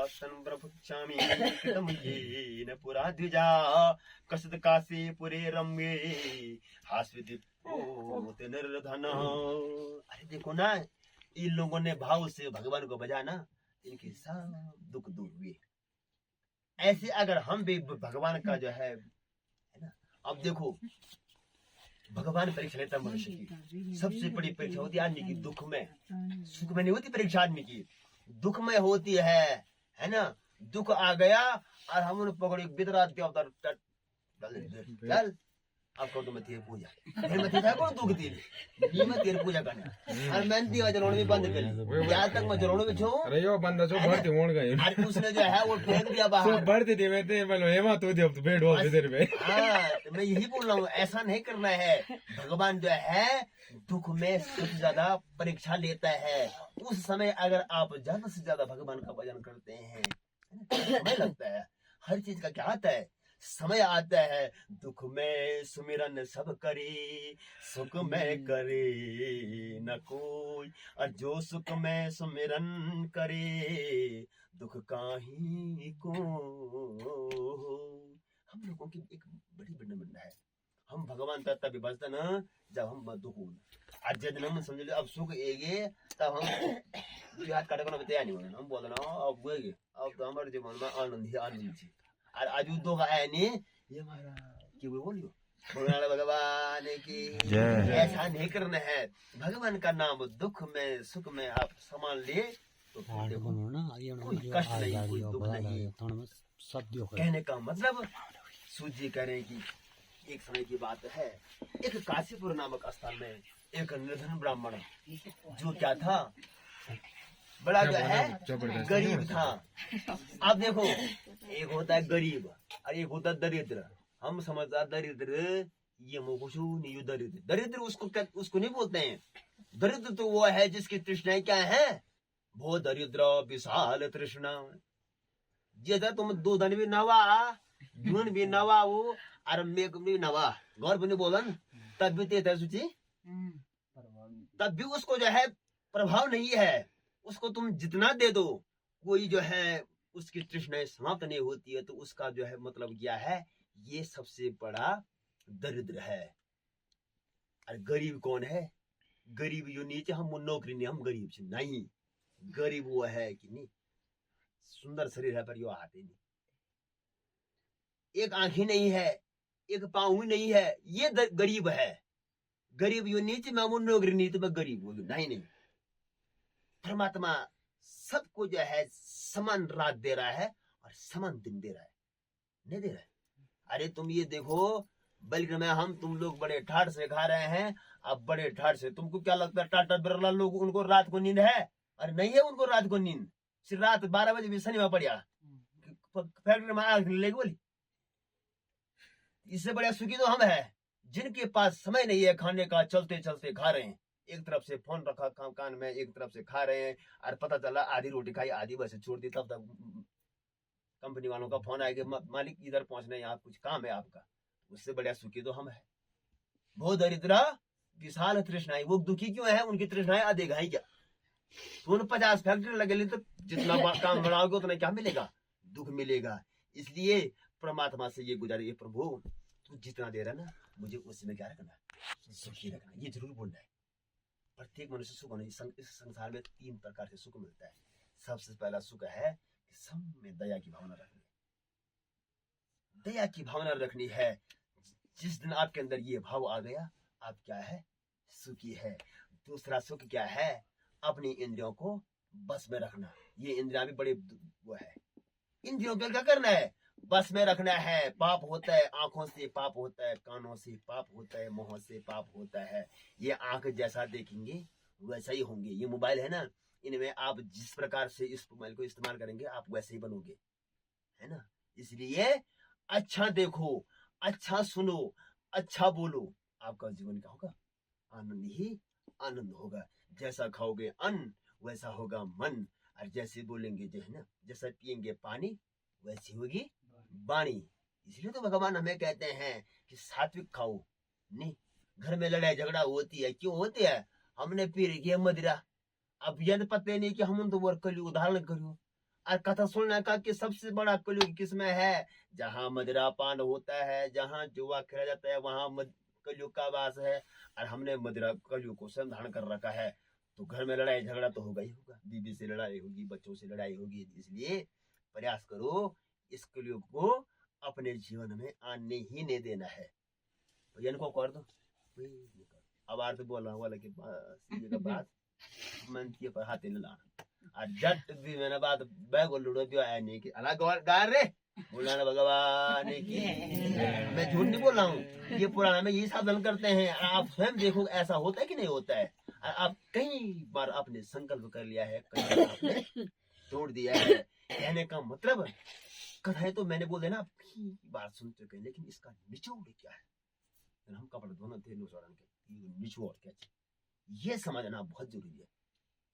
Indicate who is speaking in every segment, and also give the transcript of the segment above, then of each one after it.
Speaker 1: संभ्रभुक्षामि कृतं येन पुरा द्विजा कसद कासे पुरे रम्ये हास्विदिपोत निर्धन। अरे देखो ना, इन लोगों ने भाव से भगवान को बजाना, इनके सब दुख दूर हुए। ऐसे अगर हम भी भगवान का जो है ना, अब देखो भगवान परीक्षा लेता मनुष्य की। सबसे बड़ी परीक्षा होती है आदमी की दुख में, सुख में नहीं होती परीक्षा आदमी की, दुख में होती है ना। दुख आ गया और हम उन्हें पकड़े बिदरा दिया चल अब कर दो मैं तेरी पूजा, फिर मैं तेरा कौन दुख तेरी ये मैं तेरी पूजा करने और मैं दिया जलाने में बंद कर ली, यहाँ तक मैं जलाने में छो।
Speaker 2: अरे यो बंदा जो भरती होण गए
Speaker 1: और उसने जो है वो फेंक दिया बाहर,
Speaker 2: भरती थी मैं ते बोलो हेमा तो दे अब तो बैठ हो इधर पे।
Speaker 1: हाँ तो मैं यही बोल रहा हूँ, ऐसा नहीं करना है। भगवान जो है दुख में सबसे ज्यादा परीक्षा लेता है। उस समय अगर आप ज्यादा से ज्यादा भगवान का भजन करते हैं, समय लगता है, हर चीज का क्या आता है, समय आता है। दुख में सुमिरन सब करे, सुख में करे न कोई, और जो सुख में सुमिरन करे दुख काहे को। हम लोगों की एक बड़ी भिन्न है। हम भगवान तभी बचते ना जब हम दुख हो। आज जब हम समझ लो अब सुख एगे तब हम हाथ काटे को तैयार नहीं होना। हम बोल रहे अब गए, अब तो हमारे जीवन में आनंद ही आनंद है। और आज दुख आया नहीं, ये हमारा क्यों बोलियो भगवान की ऐसा नहीं करना है। भगवान का नाम दुख में सुख में आप संभाल ले तो कोई कष्ट नहीं, कोई दुख नहीं। कहने का मतलब सूजी करें कि एक समय की बात है, एक काशीपुर नामक स्थान में एक निर्धन ब्राह्मण जो क्या था, बड़ा जो है गरीब था। अब देखो एक होता है गरीब और एक होता है दरिद्र। हम समझता दरिद्र ये मोकुशु नहीं, दरिद्र दरिद्र उसको नहीं बोलते हैं। दरिद्र तो वो है जिसकी तृष्णाएं क्या है, वो दरिद्र विशाल तृष्णा। जैसा तुम दो धन भी नवा धुन भी नवा वो और मेघ भी नवा गौर भी नहीं बोलन तब भी तेज सूची, तब भी उसको जो है प्रभाव नहीं है। उसको तुम जितना दे दो कोई जो है उसकी तृष्णाएं समाप्त नहीं होती है। तो उसका जो है मतलब क्या है, ये सबसे बड़ा दरिद्र है। और गरीब कौन है, गरीब जो नीचे हम नौकरी नहीं, हम गरीब से नहीं, गरीब वो है कि नहीं सुंदर शरीर है पर यो आते नहीं, एक आंखें नहीं है, एक पाँव नहीं है, ये गरीब है। गरीब यो नीचे में हम नौकरी नहीं तो मैं गरीब हूं नहीं। परमात्मा सबको जो है समान रात दे रहा है और समान दिन दे रहा है, नहीं दे रहा है। अरे तुम ये देखो बल्कि में हम तुम लोग बड़े ठाठ से खा रहे हैं। अब बड़े ठाठ से तुमको क्या लगता है टाटा बिरला लोग उनको रात को नींद है? अरे नहीं है उनको रात को नींद, सिर्फ रात 12 बजे भी शनिवार पड़िया फैक्ट्री में आग लेगी बोली। इससे बड़ा सुखी तो हम है जिनके पास समय नहीं है खाने का, चलते चलते खा रहे हैं। एक तरफ से फोन रखा कान में, एक तरफ से खा रहे हैं और पता चला आधी रोटी खाई आधी वैसे छोड़ दी, तब तक कंपनी वालों का फोन आएगा मालिक इधर पहुंचना है, यहाँ कुछ काम है आपका। उससे बढ़िया सुखी तो हम है। वो दरिद्र विशाल तृष्णाएं, वो दुखी क्यों है, उनकी तृष्णाएं अधिक है क्या? तो 50 फैक्ट्री लगे तो जितना काम बनाओगे उतना क्या मिलेगा, दुख मिलेगा। इसलिए परमात्मा से ये गुजारिश, प्रभु तू जितना दे रहा ना मुझे उसमें क्या रखना, सुखी रखना। ये जरूर बोलना है। प्रत्येक मनुष्य सुख होना। इस संसार में 3 प्रकार से सुख मिलता है। सबसे पहला सुख है कि सब में दया की भावना रखनी है, दया की भावना रखनी है। जिस दिन आपके अंदर ये भाव आ गया आप क्या है, सुखी है। दूसरा सुख क्या है, अपनी इंद्रियों को बस में रखना। ये इंद्रियां भी बड़े वो है, इंद्रियों पर क्या करना है, बस में रखना है। पाप होता है, आंखों से पाप होता है, कानों से पाप होता है, मुंह से पाप होता है। ये आंख जैसा देखेंगे वैसा ही होंगे। ये मोबाइल है ना, इनमें आप जिस प्रकार से इस मोबाइल को इस्तेमाल करेंगे आप वैसे ही बनोगे, है ना। इसलिए अच्छा देखो, अच्छा सुनो, अच्छा बोलो, आपका जीवन क्या होगा, आनंद ही आनंद होगा। जैसा खाओगे अन्न वैसा होगा मन, और जैसे बोलेंगे जो है ना, जैसा पियेंगे पानी वैसी होगी वाणी। इसलिए तो भगवान हमें कहते हैं कि सात्विक खाओ। नहीं घर में लड़ाई झगड़ा होती है, क्यों होती है, हमने पी रही है मदिरा। अब यद पते नहीं कि हम तो वो करियो उदाहरण करियो। और कथा सुनने का कि सबसे बड़ा कलयुग किसमें है? जहाँ मदिरापान होता है, जहाँ जुआ खेला जाता है, वहां कलयुग का वास है। और हमने मदिरा कलयुग को स्वयं धारण कर रखा है। तो घर में लड़ाई झगड़ा तो होगा ही होगा, बीवी से लड़ाई होगी, बच्चों से लड़ाई होगी। इसलिए प्रयास करो इस कलयुग को अपने जीवन में आने ही नहीं देना है। तो इनको कर दो। अब आर तो बोल रहा हूँ वाला के बात मन के पर हाथ नहीं लाना। और जट भी मैंने बात बैग और लुड़ो भी आया नहीं कि अलग गार रे बोला ना भगवान की। मैं झूठ नहीं बोल रहा हूँ, ये पुराना में यही साधन करते हैं। आप स्वयं देखो ऐसा होता है कि नहीं होता है। आप कई बार आपने संकल्प कर लिया है, कई बार आपने तोड़ दिया है। कहने का मतलब कथाएं तो मैंने बोल देना बात सुन चुके हैं, लेकिन इसका निचोड़ क्या है? हम कपड़े दोनों थे के निचोड़ क्या ये समझना बहुत जरूरी है।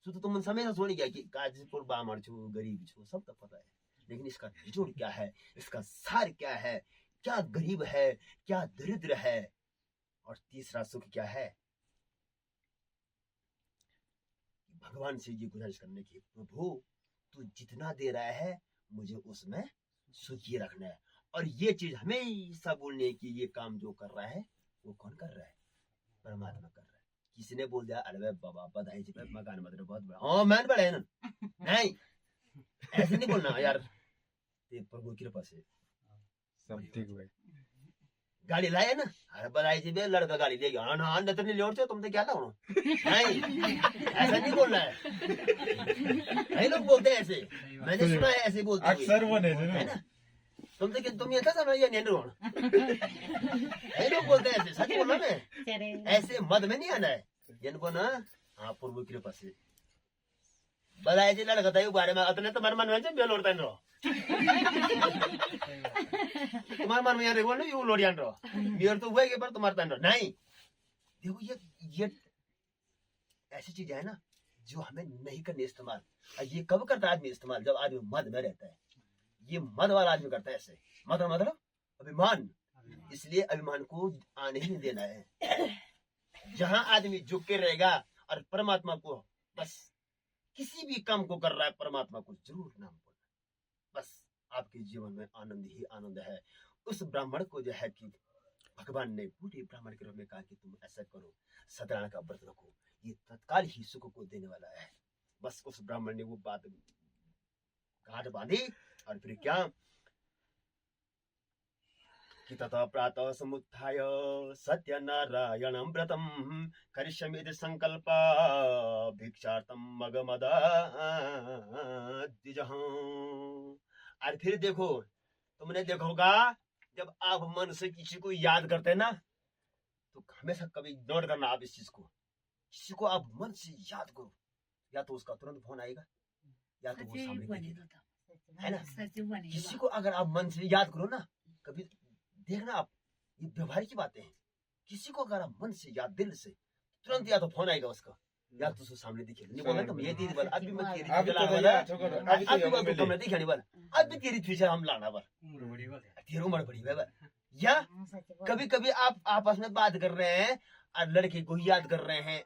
Speaker 1: तो तुम समय सोनी क्या कि गाजीपुर बामर छो, गरीब छो, सब तो पता है, लेकिन इसका निचोड़ क्या है, इसका सार क्या है, क्या गरीब है, क्या दरिद्र है, और तीसरा सुख क्या है। भगवान से ये गुजारिश करने की, प्रभु तू जितना दे रहा है मुझे उसमें सुखी रखना है। और ये चीज हमेशा बोलने की, ये काम जो कर रहा है वो कौन कर रहा है? परमात्मा कर रहा है। किसी ने बोल दिया अरे बाबा बधाई जी मकान मतलब बहुत बड़ा, हाँ मैन बड़ा है ना, नहीं ऐसे नहीं बोलना यार। प्रभु की कृपा से
Speaker 2: सब ठीक भाई।
Speaker 1: गाड़ी लाए ना, अरे बधाई जी बे लड़का गाड़ी ले गया, हाँ न तो नहीं ले तुम तो क्या लाओ, नहीं ऐसा नहीं बोलना है। कई लोग बोलते हैं ऐसे, मैंने सुना है ऐसे बोलते हैं
Speaker 2: अक्सर बने
Speaker 1: है ना। तुम ये था समझ या नहीं रोन, कई लोग बोलते हैं ऐसे, सच बोलना मैं ऐसे मद में नहीं आना है जिनको ना। हाँ प्रभु की कृपा से बधाई जी लड़का था बारे में अतने तुम्हारे मन में बेल उड़ता रहो, तुम्हारे मन में यार बोल ना यू लोडियान रहो मेरे तो हुए के पर तुम्हारे तन नहीं। देखो ये ऐसी चीज है ना जो हमें नहीं करनी इस्तेमाल। ये कब करता है आदमी इस्तेमाल? जब आदमी मद में रहता है। ये मद वाला आदमी करता है ऐसे। मद मतलब अभिमान, इसलिए अभिमान को आने ही नहीं देना है। जहां आदमी झुक के रहेगा और परमात्मा को बस किसी भी काम को कर रहा है, परमात्मा को जरूर नाम बोलना, बस आपके जीवन में आनंद ही आनंद है। उस ब्राह्मण को जो है कि भगवान ने बूढ़े ब्राह्मण के रूप में कहा कि तुम ऐसा करो, सत्यनारायण का व्रत रखो, ये तत्काल ही सुख को देने वाला है। बस उस ब्राह्मण ने वो बात गांठ बांधी और फिर क्या कि तथा प्रातः समुत्थाय सत्यनारायणं व्रतं करिष्यामि इति संकल्प भिक्षार्थं मगमद द्विजः। और फिर देखो, तुमने देखा होगा जब आप मन से किसी को याद करते हैं ना, तो हमेशा कभी नोट करना आप इस चीज को, किसी को आप मन से याद करो, या तो उसका तुरंत फोन आएगा या तो वो सामने दिखेगा, है ना। किसी को अगर आप मन से याद करो ना, कभी देखना आप, ये व्यवहार की बातें हैं। किसी को अगर आप मन से याद दिल से, तुरंत या तो फोन आएगा उसका या तो उसके सामने दिखेगा। नहीं बोला तुम ये दीदी बोला अभी मैं तेरी चला वाला अभी तुमने दिखाने वाला अभी तेरी फ्यूचर हम लाना वाला तेरी उम्र बड़ी है। या कभी कभी आप आपस में बात कर रहे हैं और लड़के को ही याद कर रहे हैं,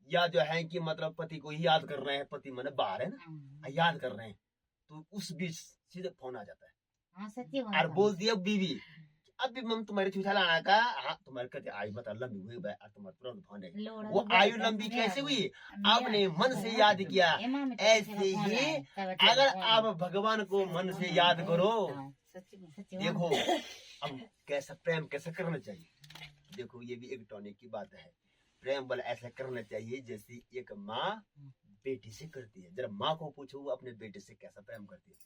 Speaker 1: या जो है कि मतलब पति को ही याद कर रहे हैं, पति मैंने बाहर है ना याद कर रहे हैं, तो उस बीच सीधे फोन आ जाता है और बोल दिया बीवी अभी मम तुम्हारी छुछा लाना का, हाँ तुम्हारे कहते आयु बता लंबी हुई भाई तुम्हारे तुरंत फोन है। वो आयु लंबी कैसे हुई? आपने मन से याद किया। ऐसे ही अगर आप भगवान को मन से याद करो, देखो अब कैसा प्रेम कैसा करना चाहिए। देखो ये भी एक टॉनिक की बात है। प्रेम बल ऐसा करना चाहिए जैसे एक माँ बेटी से करती है। जरा माँ को पूछो वो अपने बेटे से कैसा प्रेम करती है।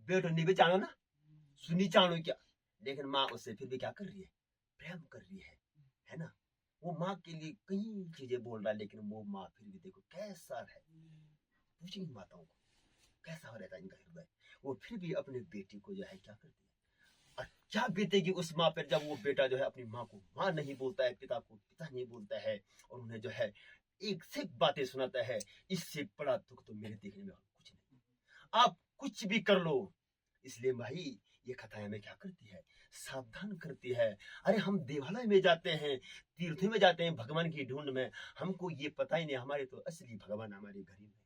Speaker 1: बेटो नहीं भी जानो ना, सुनी जानो क्या, लेकिन माँ उससे फिर भी क्या कर रही है? प्रेम कर रही है ना। वो माँ के लिए कई चीजें बोल रहा है, लेकिन वो माँ फिर भी देखो कैसा है। पूछेंगे माताओं को कैसा रहता है इनका हृदय। वो फिर भी अपने बेटी को जो है क्या करती है, और क्या बीतेगी उस माँ पर जब वो बेटा जो है अपनी माँ को माँ नहीं बोलता है, पिता को पिता नहीं बोलता है, और उन्हें जो है एक से बातें सुनाता है। इससे बड़ा दुख तो मेरे देखने में कुछ नहीं। आप कुछ भी कर लो। इसलिए भाई ये कथाएं हमें क्या करती है? सावधान करती है। अरे हम देवालय में जाते हैं, तीर्थों में जाते हैं भगवान की ढूंढ में, हमको ये पता ही नहीं हमारे तो असली भगवान हमारे घर ही में,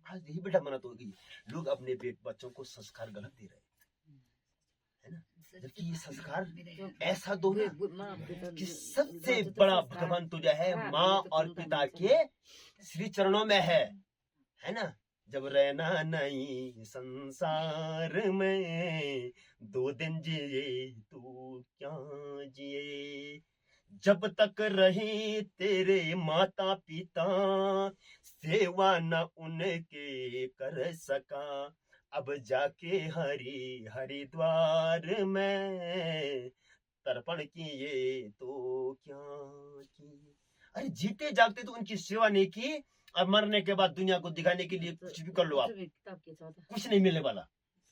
Speaker 1: आज यही बेटा मना तो होगी, लोग अपने बच्चों को संस्कार गलत दे रहे हैं, है ना। जबकि ये संस्कार ऐसा दो ना कि सबसे बड़ा भगवान तो जो है माँ और पिता के श्री चरणों में है ना। जब रहना नहीं संसार में, 2 दिन जिए तू क्या जिए, जब तक रहे तेरे माता पिता, सेवा न उनके कर सका, अब जाके हरिद्वार में तर्पण किए तो क्या किए। अरे जीते जागते तो उनकी सेवा नहीं की, और मरने के बाद दुनिया को दिखाने के लिए कुछ भी कर लो आप, कुछ नहीं मिलने वाला।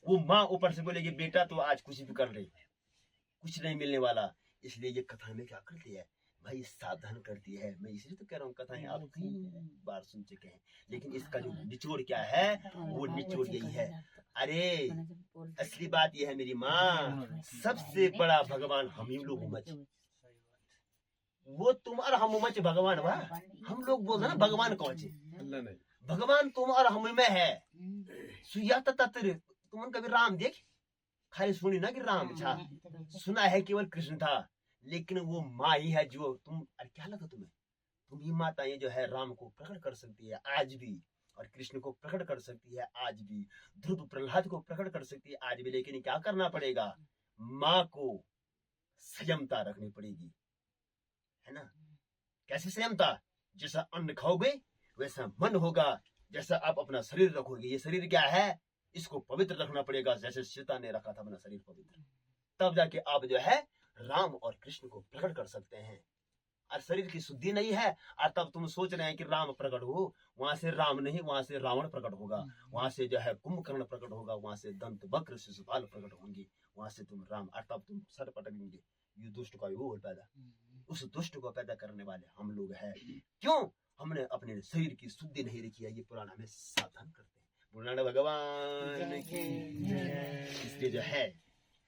Speaker 1: वो माँ ऊपर से बोलेगी बेटा तो आज कुछ भी कर ले, कुछ नहीं मिलने वाला। इसलिए ये कथा में क्या करती है भाई, सावधान करती है। मैं इसलिए तो कह रहा हूँ कथाएं आप कई बार सुन चुके हैं, लेकिन इसका जो निचोड़ क्या है, वो निचोड़ यही है। अरे असली बात यह है मेरी माँ, सबसे बड़ा भगवान हम ही लोग मच, वो तुम और हम मच भगवान वा। हम लोग बोल रहे ना भगवान कौन से,
Speaker 2: अल्लाह नहीं,
Speaker 1: भगवान तुम और हम में है। सुया तत्र तुम कभी राम देख, खाली सुनी ना कि राम था, सुना है केवल कृष्ण था, लेकिन वो माँ ही है जो तुम। अरे क्या लगा तुम्हें, तुम ही माता ये जो है राम को प्रकट कर सकती है आज भी, और कृष्ण को प्रकट कर सकती है आज भी, ध्रुव प्रहलाद को प्रकट कर सकती है आज भी। लेकिन क्या करना पड़ेगा, माँ को संयमता रखनी पड़ेगी, है ना। कैसे संयमता, जैसा अन्न खाओगे वैसा मन होगा, जैसा आप अपना शरीर रखोगे, ये शरीर क्या है, इसको पवित्र रखना पड़ेगा, जैसे सीता ने रखा था अपना शरीर पवित्र, तब जाके आप जो है राम और कृष्ण को प्रकट कर सकते हैं। और शरीर की शुद्धि नहीं है, और तब तुम सोच रहे हैं कि राम प्रकट हो, वहां से राम नहीं, वहां से रावण प्रकट होगा, वहां से जो है कुंभकर्ण प्रकट होगा, वहां से दंत वक्र शिशुपाल प्रकट होंगे, वहां से तुम राम, और तब तुम सर पटकेंगे। ये दुष्ट का वो पैदा, उस दुष्ट को पैदा करने वाले हम लोग हैं। क्यों, हमने अपने शरीर की शुद्धि नहीं रखी है। ये पुराण हमें सावधान करते हैं। बुलाना भगवान की, इसलिए जो है